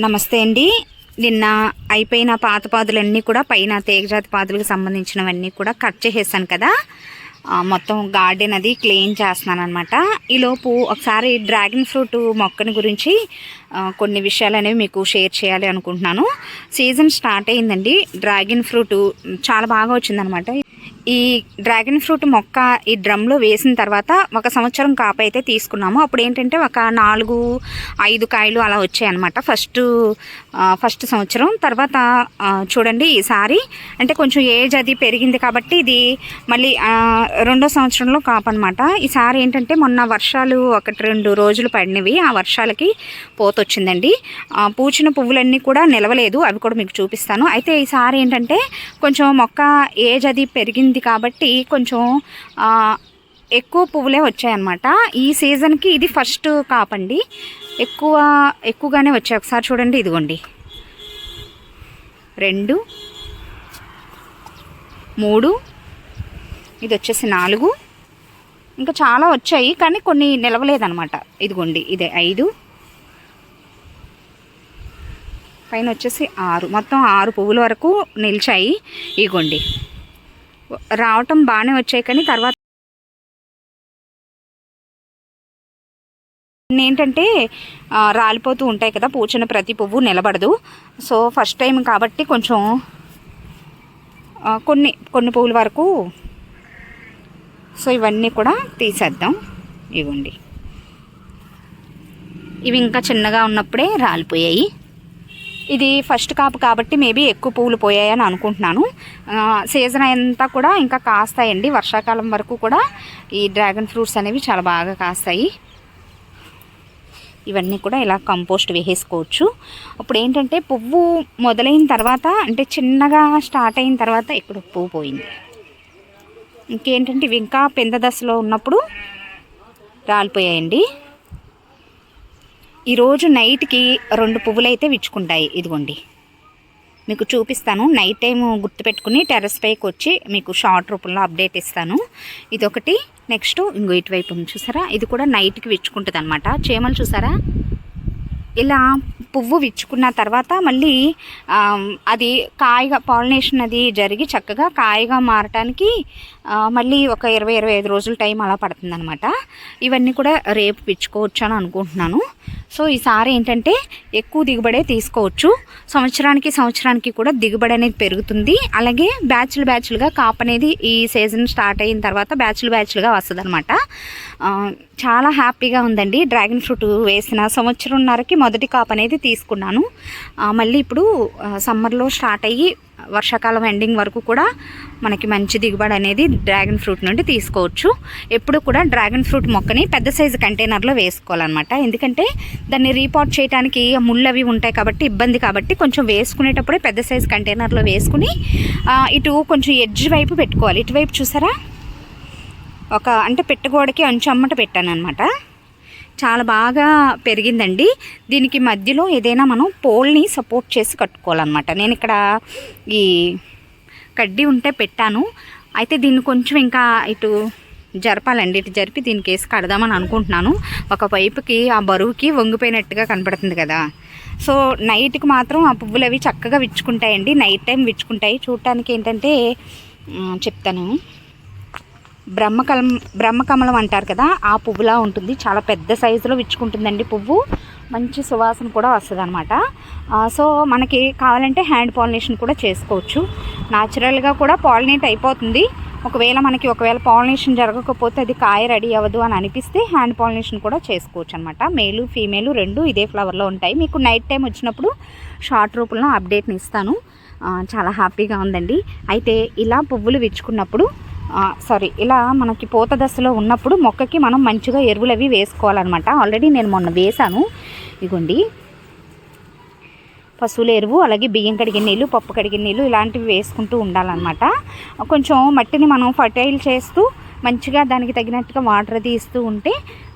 నమస్తే అండి. నిన్న అయిపోయిన పాత పాదులన్నీ కూడా పైన తీగజాతి పాదులకు సంబంధించినవన్నీ కూడా కట్ చేసేసాను కదా. మొత్తం గార్డెన్ అది క్లీన్ చేస్తున్నాను అనమాట. ఈలోపు ఒకసారి డ్రాగన్ ఫ్రూట్ మొక్కని గురించి కొన్ని విషయాలు అనేవి మీకు షేర్ చేయాలి అనుకుంటున్నాను. సీజన్ స్టార్ట్ అయిందండి. డ్రాగన్ ఫ్రూట్ చాలా బాగా వచ్చిందనమాట. ఈ డ్రాగన్ ఫ్రూట్ మొక్క ఈ డ్రమ్లో వేసిన తర్వాత 1 సంవత్సరం కాపు అయితే తీసుకున్నాము. అప్పుడు ఏంటంటే ఒక 4-5 కాయలు అలా వచ్చాయన్నమాట ఫస్ట్ సంవత్సరం. తర్వాత చూడండి ఈసారి అంటే కొంచెం ఏజ్ అది పెరిగింది కాబట్టి ఇది మళ్ళీ 2వ సంవత్సరంలో కాపు అనమాట. ఈసారి ఏంటంటే మొన్న వర్షాలు 1-2 రోజులు పడినవి. ఆ వర్షాలకి పోతొచ్చిందండి. పూచిన పువ్వులన్నీ కూడా నిలవలేదు, అవి కూడా మీకు చూపిస్తాను. అయితే ఈసారి ఏంటంటే కొంచెం మొక్క ఏజ్ అది పెరిగింది కాబట్టి కొంచెం ఎక్కువ పువ్వులే వచ్చాయన్నమాట. ఈ సీజన్కి ఇది ఫస్ట్ కాపండి. ఎక్కువగానే వచ్చాయి. ఒకసారి చూడండి, ఇదిగోండి 2, 3, ఇది వచ్చేసి 4, ఇంకా చాలా వచ్చాయి కానీ కొన్ని నిలవలేదన్నమాట. ఇదిగోండి ఇదే 5, పైన వచ్చేసి 6, మొత్తం 6 పువ్వుల వరకు నిలిచాయి. ఇదిగోండి రావటం బాగానే వచ్చాయి కానీ తర్వాత ఏంటంటే రాలిపోతూ ఉంటాయి కదా, పూచిన ప్రతి పువ్వు నిలబడదు. సో ఫస్ట్ టైం కాబట్టి కొంచెం కొన్ని పువ్వుల వరకు. సో ఇవన్నీ కూడా తీసేద్దాం. ఇవ్వండి, ఇవి ఇంకా చిన్నగా ఉన్నప్పుడే రాలిపోయాయి. ఇది ఫస్ట్ కాపు కాబట్టి మేబీ ఎక్కువ పువ్వులు పోయాయని అనుకుంటున్నాను. సీజన్ అంతా కూడా ఇంకా కాస్తాయండి. వర్షాకాలం వరకు కూడా ఈ డ్రాగన్ ఫ్రూట్స్ అనేవి చాలా బాగా కాస్తాయి. ఇవన్నీ కూడా ఇలా కంపోస్ట్ వేసేసుకోవచ్చు. అప్పుడు ఏంటంటే పువ్వు మొదలైన తర్వాత అంటే చిన్నగా స్టార్ట్ అయిన తర్వాత ఇక్కడ పువ్వు పోయింది. ఇంకేంటంటే ఇవి ఇంకా పెద్ద దశలో ఉన్నప్పుడు రాలిపోయాయండి. ఈరోజు నైట్కి 2 పువ్వులు అయితే విచ్చుకుంటాయి. ఇదిగోండి మీకు చూపిస్తాను. నైట్ టైం గుర్తుపెట్టుకుని టెర్రస్ పైకి వచ్చి మీకు షార్ట్ రూపంలో అప్డేట్ ఇస్తాను. ఇదొకటి. నెక్స్ట్ ఇంకో ఇటువైపు చూసారా, ఇది కూడా నైట్కి విచ్చుకుంటుంది అనమాట. చీమలు చూసారా, ఇలా పువ్వు విచ్చుకున్న తర్వాత మళ్ళీ అది కాయగా పాలినేషన్ అది జరిగి చక్కగా కాయగా మారటానికి మళ్ళీ ఒక 20-25 రోజుల టైం అలా పడుతుంది అనమాట. ఇవన్నీ కూడా రేపు విచ్చుకోవచ్చు అని అనుకుంటున్నాను. సో ఈసారి ఏంటంటే ఎక్కువ దిగుబడే తీసుకోవచ్చు. సంవత్సరానికి కూడా దిగుబడి అనేది పెరుగుతుంది. అలాగే బ్యాచ్లుగా కాపు అనేది ఈ సీజన్ స్టార్ట్ అయిన తర్వాత బ్యాచ్లుగా వస్తుంది అనమాట. చాలా హ్యాపీగా ఉందండి. డ్రాగన్ ఫ్రూట్ వేసిన సంవత్సరంన్నరకి మొదటి కాపు అనేది తీసుకున్నాను. మళ్ళీ ఇప్పుడు సమ్మర్లో స్టార్ట్ అయ్యి వర్షాకాలం ఎండింగ్ వరకు కూడా మనకి మంచి దిగుబడి అనేది డ్రాగన్ ఫ్రూట్ నుండి తీసుకోవచ్చు. ఎప్పుడు కూడా డ్రాగన్ ఫ్రూట్ మొక్కని పెద్ద సైజు కంటైనర్లో వేసుకోవాలన్నమాట. ఎందుకంటే దాన్ని రీపాట్ చేయడానికి ముళ్ళు అవి ఉంటాయి కాబట్టి ఇబ్బంది కాబట్టి కొంచెం వేసుకునేటప్పుడే పెద్ద సైజు కంటైనర్లో వేసుకుని ఇటు కొంచెం ఎడ్జ్ వైపు పెట్టుకోవాలి. ఇటువైపు చూసారా, అంటే పెట్టగోడకి అంచు అమ్మట పెట్టాను అనమాట. చాలా బాగా పెరిగిందండి. దీనికి మధ్యలో ఏదైనా మనం పోల్ని సపోర్ట్ చేసి కట్టుకోవాలన్నమాట. నేను ఇక్కడ ఈ కడ్డీ ఉంటే పెట్టాను. అయితే దీన్ని కొంచెం ఇంకా ఇటు జరపాలండి. ఇటు జరిపి దీనికి వేసి కడదామని అనుకుంటున్నాను. ఒక వైపుకి ఆ బరువుకి వంగిపోయినట్టుగా కనపడుతుంది కదా. సో నైట్కి మాత్రం ఆ పువ్వులు అవి చక్కగా విచ్చుకుంటాయండి. Night time విచ్చుకుంటాయి. చూడటానికి ఏంటంటే చెప్తాను, బ్రహ్మకమలం అంటారు కదా, ఆ పువ్వులా ఉంటుంది. చాలా పెద్ద సైజులో విచ్చుకుంటుందండి పువ్వు. మంచి సువాసన కూడా వస్తుంది అనమాట. సో మనకి కావాలంటే హ్యాండ్ పాలినేషన్ కూడా చేసుకోవచ్చు. న్యాచురల్గా కూడా పాలినేట్ అయిపోతుంది. ఒకవేళ పాలినేషన్ జరగకపోతే అది కాయ రెడీ అవ్వదు అని అనిపిస్తే హ్యాండ్ పాలినేషన్ కూడా చేసుకోవచ్చు అనమాట. మేలు ఫీమేలు 2 ఇదే ఫ్లవర్లో ఉంటాయి. మీకు నైట్ టైం వచ్చినప్పుడు షార్ట్ రూపంలో అప్డేట్ని ఇస్తాను. చాలా హ్యాపీగా ఉందండి. అయితే ఇలా పువ్వులు విచ్చుకున్నప్పుడు ఇలా మనకి పూత దశలో ఉన్నప్పుడు మొక్కకి మనం మంచిగా ఎరువులు అవి వేసుకోవాలన్నమాట. ఆల్రెడీ నేను మొన్న వేసాను. ఇదిగోండి పశువుల ఎరువు, అలాగే బియ్యం కడిగిన నీళ్ళు, పప్పు కడిగిన నీళ్ళు ఇలాంటివి వేసుకుంటూ ఉండాలన్నమాట. కొంచెం మట్టిని మనం ఫర్టైల్ చేస్తూ మంచిగా దానికి తగినట్టుగా వాటర్ అది ఇస్తూ ఉంటే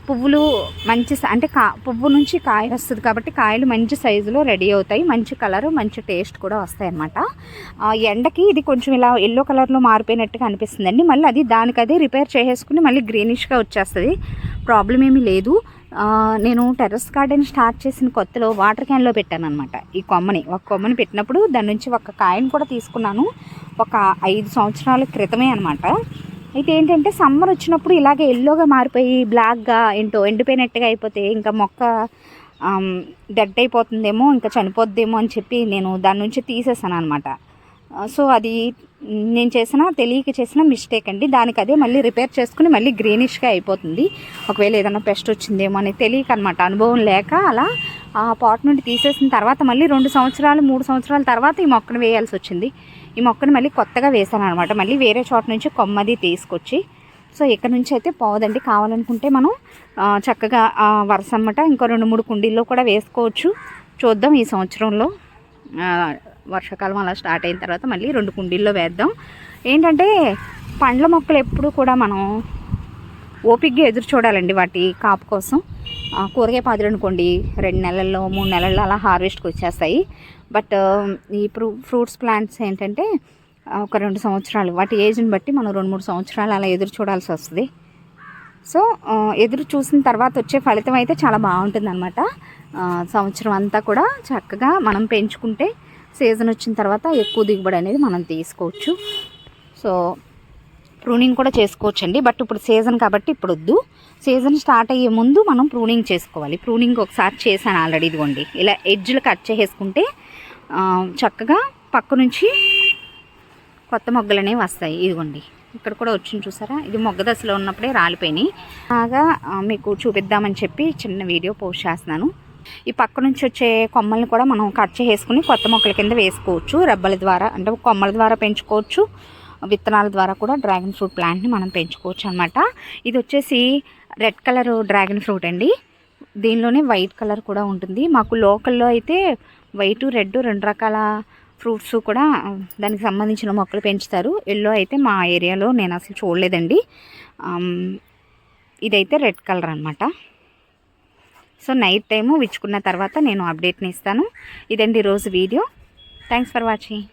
పువ్వులు మంచి అంటే పువ్వు నుంచి కాయ వస్తుంది కాబట్టి కాయలు మంచి సైజులో రెడీ అవుతాయి. మంచి కలరు, మంచి టేస్ట్ కూడా వస్తాయి అన్నమాట. ఎండకి ఇది కొంచెం ఇలా ఎల్లో కలర్లో మారిపోయినట్టుగా అనిపిస్తుందండి. మళ్ళీ అది దానికదే రిపేర్ చేసేసుకుని మళ్ళీ గ్రీనిష్గా వచ్చేస్తుంది. ప్రాబ్లం ఏమీ లేదు. నేను టెర్రస్ గార్డెన్ స్టార్ట్ చేసిన కొత్తలో వాటర్ క్యాన్లో పెట్టాను అనమాట. ఈ ఒక కొమ్మని పెట్టినప్పుడు దాని నుంచి ఒక కాయను కూడా తీసుకున్నాను. ఒక 5 సంవత్సరాల క్రితమే అనమాట. అయితే ఏంటంటే సమ్మర్ వచ్చినప్పుడు ఇలాగే ఎల్లోగా మారిపోయి బ్లాక్గా ఏంటో ఎండిపోయినట్టుగా అయిపోతే ఇంకా మొక్క డెడ్ అయిపోతుందేమో, ఇంకా చనిపోద్దేమో అని చెప్పి నేను దాని నుంచి తీసేసాను అనమాట. సో అది నేను తెలియక చేసిన మిస్టేక్ అండి. దానికి అదే మళ్ళీ రిపేర్ చేసుకుని మళ్ళీ గ్రీనిష్గా అయిపోతుంది. ఒకవేళ ఏదైనా పెస్ట్ వచ్చిందేమో అని తెలియక అనమాట, అనుభవం లేక అలా ఆ పాట్ నుండి తీసేసిన తర్వాత మళ్ళీ 2 సంవత్సరాలు 3 సంవత్సరాల తర్వాత ఈ మొక్కను వేయాల్సి వచ్చింది. ఈ మొక్కను మళ్ళీ కొత్తగా వేసాను అనమాట. మళ్ళీ వేరే చోట నుంచి కొమ్మది తీసుకొచ్చి. సో ఇక్కడ నుంచి అయితే పోదండి. కావాలనుకుంటే మనం చక్కగా వరుసమ్మట ఇంకో 2-3 కుండీల్లో కూడా వేసుకోవచ్చు. చూద్దాం ఈ సంవత్సరంలో వర్షాకాలం అలా స్టార్ట్ అయిన తర్వాత మళ్ళీ 2 కుండీల్లో వేద్దాం. ఏంటంటే పండ్ల మొక్కలు ఎప్పుడు కూడా మనం ఓపిక్గా ఎదురు చూడాలండి వాటి కాపు కోసం. కూరగాయ పాదులు అనుకోండి 2 నెలల్లో 3 నెలల్లో అలా హార్వెస్ట్కి వచ్చేస్తాయి. బట్ ఈ ఫ్రూట్స్ ప్లాంట్స్ ఏంటంటే ఒక 2 సంవత్సరాలు వాటి ఏజ్ని బట్టి మనం 2-3 సంవత్సరాలు అలా ఎదురు చూడాల్సి వస్తుంది. సో ఎదురు చూసిన తర్వాత వచ్చే ఫలితం అయితే చాలా బాగుంటుంది అనమాట. సంవత్సరం అంతా కూడా చక్కగా మనం పెంచుకుంటే సీజన్ వచ్చిన తర్వాత ఎక్కువ దిగుబడి అనేది మనం తీసుకోవచ్చు. సో ప్రూనింగ్ కూడా చేసుకోవచ్చు అండి. బట్ ఇప్పుడు సీజన్ కాబట్టి ఇప్పుడు వద్దు. సీజన్ స్టార్ట్ అయ్యే ముందు మనం ప్రూనింగ్ చేసుకోవాలి. ప్రూనింగ్ ఒకసారి చేశాను ఆల్రెడీ. ఇదిగోండి ఇలా ఎడ్జ్లు కట్ చేసేసుకుంటే చక్కగా పక్క నుంచి కొత్త మొగ్గలు అనేవి వస్తాయి. ఇదిగోండి ఇక్కడ కూడా వచ్చింది చూసారా, ఇది మొగ్గ దశలో ఉన్నప్పుడే రాలిపోయినాయి. బాగా మీకు చూపిద్దామని చెప్పి చిన్న వీడియో పోస్ట్ చేస్తున్నాను. ఈ పక్క నుంచి వచ్చే కొమ్మల్ని కూడా మనం కట్ చేసుకుని కొత్త మొక్కల కింద వేసుకోవచ్చు. రెబ్బల ద్వారా అంటే కొమ్మల ద్వారా పెంచుకోవచ్చు. విత్తనాల ద్వారా కూడా డ్రాగన్ ఫ్రూట్ ప్లాంట్ని మనం పెంచుకోవచ్చు అనమాట. ఇది వచ్చేసి రెడ్ కలర్ డ్రాగన్ ఫ్రూట్ అండి. దీనిలోనే వైట్ కలర్ కూడా ఉంటుంది. మాకు లోకల్లో అయితే వైట్ రెడ్ 2 రకాల ఫ్రూట్స్ కూడా దానికి సంబంధించిన మొక్కలు పెంచుతారు. ఎల్లో అయితే మా ఏరియాలో నేను అసలు చూడలేదండి. ఇదైతే రెడ్ కలర్ అనమాట. సో నైట్ టైము విచ్చుకున్న తర్వాత నేను అప్డేట్ని ఇస్తాను. ఇదండి ఈరోజు వీడియో. Thanks for watching.